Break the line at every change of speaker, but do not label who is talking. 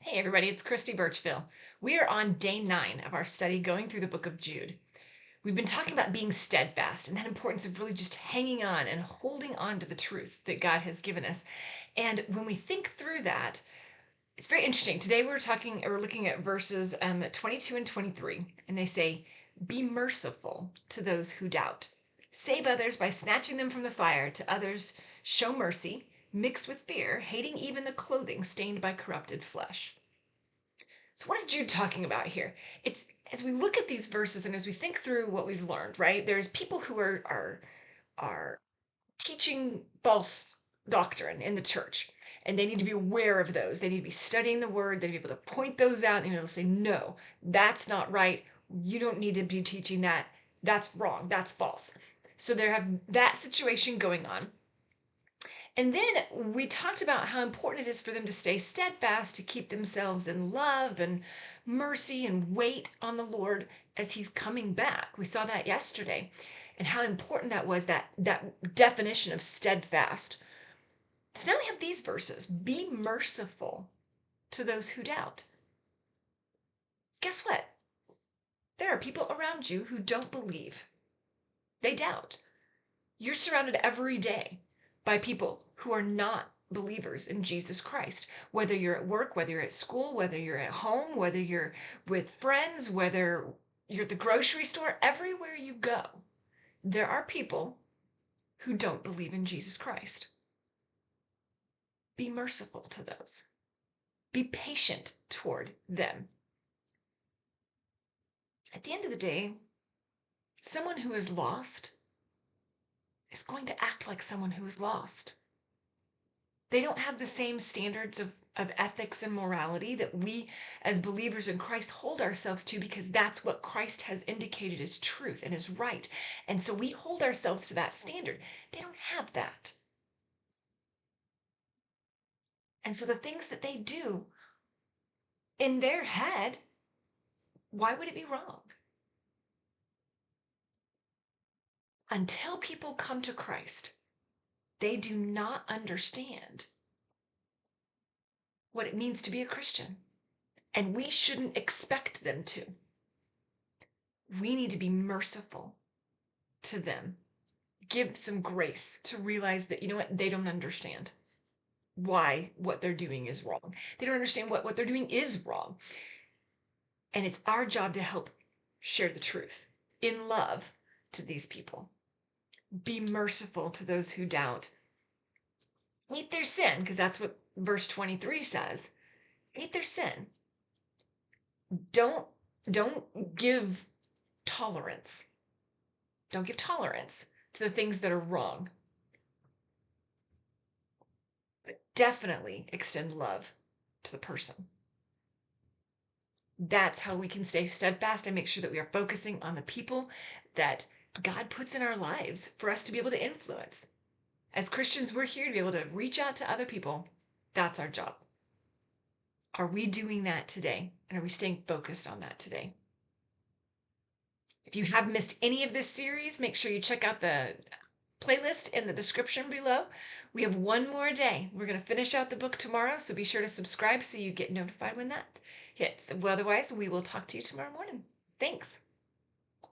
Hey everybody, it's Christy Birchville. We are on day 9 of our study going through the book of Jude. We've been talking about being steadfast and that importance of really just hanging on and holding on to the truth that God has given us. And when we think through that, it's very interesting. Today we're looking at verses 22 and 23, and they say, "Be merciful to those who doubt. Save others by snatching them from the fire. To others show mercy, mixed with fear, hating even the clothing stained by corrupted flesh." So what is Jude talking about here? It's as we look at these verses and as we think through what we've learned, right? There's people who are teaching false doctrine in the church, and they need to be aware of those. They need to be studying the word. They need to be able to point those out and be able to say, no, that's not right. You don't need to be teaching that. That's wrong. That's false. So they have that situation going on. And then we talked about how important it is for them to stay steadfast, to keep themselves in love and mercy and wait on the Lord as he's coming back. We saw that yesterday and how important that was, that definition of steadfast. So now we have these verses. Be merciful to those who doubt. Guess what? There are people around you who don't believe. They doubt. You're surrounded every day by people who are not believers in Jesus Christ. Whether you're at work, whether you're at school, whether you're at home, whether you're with friends, whether you're at the grocery store, everywhere you go, there are people who don't believe in Jesus Christ. Be merciful to those. Be patient toward them. At the end of the day, someone who is lost is going to act like someone who is lost. They don't have the same standards of ethics and morality that we as believers in Christ hold ourselves to, because that's what Christ has indicated as truth and is right. And so we hold ourselves to that standard. They don't have that. And so the things that they do in their head, why would it be wrong? Until people come to Christ, they do not understand what it means to be a Christian. And we shouldn't expect them to. We need to be merciful to them. Give some grace to realize that, you know what, they don't understand why what they're doing is wrong. They don't understand what they're doing is wrong. And it's our job to help share the truth in love to these people. Be merciful to those who doubt. Hate their sin, because that's what verse 23 says. Hate their sin. Don't give tolerance. Don't give tolerance to the things that are wrong. But definitely extend love to the person. That's how we can stay steadfast and make sure that we are focusing on the people that God puts in our lives for us to be able to influence. As Christians, we're here to be able to reach out to other people. That's our job. Are we doing that today? And are we staying focused on that today? If you have missed any of this series, make sure you check out the playlist in the description below. We have one more day. We're going to finish out the book tomorrow, so be sure to subscribe so you get notified when that hits. Well, otherwise, we will talk to you tomorrow morning. Thanks.